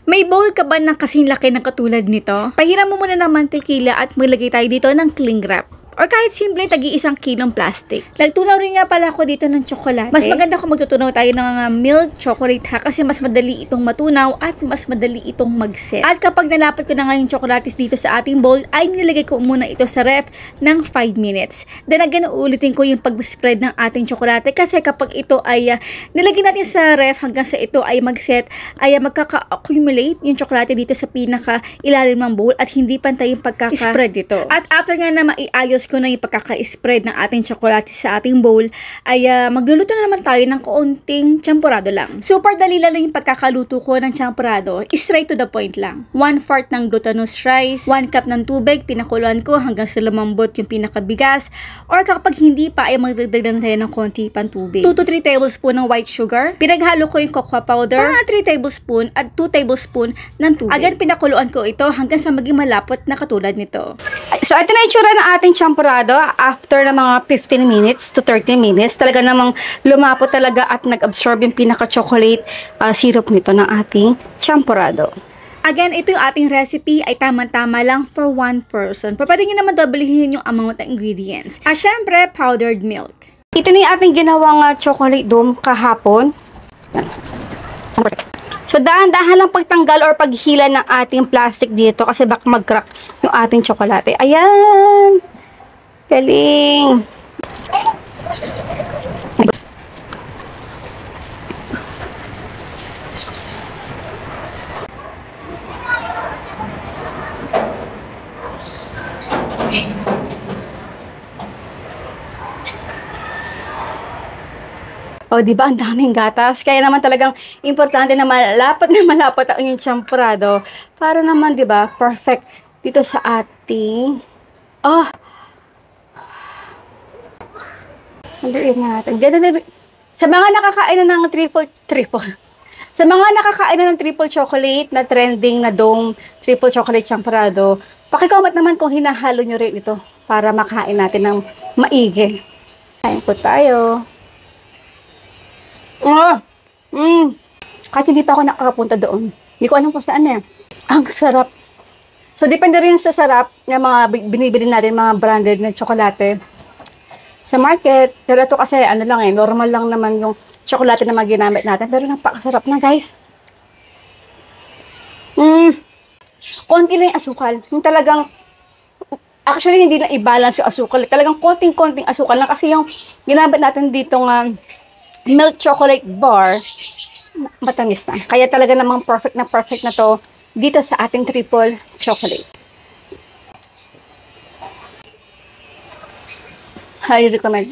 May bowl ka ba ng kasing laki ng katulad nito? Pahiram mo muna ng mantikila at maglagay tayo dito ng cling wrap. Or kahit simple, tagi-1 kilong plastic. Nagtunaw rin nga pala ako dito ng tsokolate. Mas maganda kung magtutunaw tayo ng milk chocolate ha, kasi mas madali itong matunaw at mas madali itong mag-set. At kapag nalapat ko na nga yung chocolates dito sa ating bowl, ay nilagay ko muna ito sa ref ng 5 minutes. Then again, uulitin ko yung pag-spread ng ating tsokolate kasi kapag ito ay nilagay natin sa ref hanggang sa ito ay mag-set, ay magkaka-accumulate yung tsokolate dito sa pinaka-ilalim ng bowl at hindi pantay yung pagkaka-spread dito. At after nga na maiayos ko na yung pagkaka-spread ng ating tsokolate sa ating bowl, ay magluluto na naman tayo ng kaunting champurado lang. Super dali lang yung pagkakaluto ko ng champurado. Straight to the point lang. 1/4 ng glutinous rice, 1 cup ng tubig, pinakuluan ko hanggang sa lumambot yung pinakabigas. Or kapag hindi pa, ay magdagdag na tayo ng konti pang tubig. 2 to 3 tablespoon ng white sugar. Pinaghalo ko yung cocoa powder, 3 tablespoon at 2 tablespoon ng tubig. Again, pinakuluan ko ito hanggang sa maging malapot na katulad nito. So, ito na yung itsura ng ating champurado after ng mga 15 minutes to 30 minutes. Talaga namang lumapot talaga at nag-absorb yung pinaka-chocolate syrup nito ng ating champurado. Again, ito yung ating recipe ay tama-tama lang for 1 person. Pwede nyo naman doblehin yung amount ng ingredients. At syempre, powdered milk. Ito na yung ating ginawang chocolate dome kahapon. So, dahan-dahan lang pagtanggal or paghila ng ating plastic dito kasi baka mag-crack yung ating tsokolate. Ayan! Galing! O, diba? Ang daming gatas. Kaya naman talagang importante na malapot ang inyong champurado para naman, diba, perfect dito sa ating... Oh! Andiyan natin. Sa mga nakakain na ng triple. Sa mga nakakain na ng triple chocolate na trending na dome, triple chocolate champurado, pakicomment naman kung hinahalo nyo rin ito para makain natin ng maigi. Kain po tayo. Kahit hindi pa ako nakakapunta doon. Hindi ko alam kung saan eh. Ang sarap. So, depende rin sa sarap ng mga binibili natin, mga branded na tsokolate sa market. Pero ito kasi, ano lang eh, normal lang naman yung tsokolate na maginamit natin. Pero napakasarap na, guys. Konti lang yung asukal. Yung talagang, actually, hindi lang i-balance yung asukal. Talagang konting-konting asukal lang. Kasi yung ginamit natin dito nga, milk chocolate bar, matamis na. Kaya talaga namang perfect na to dito sa ating triple chocolate. Highly recommend.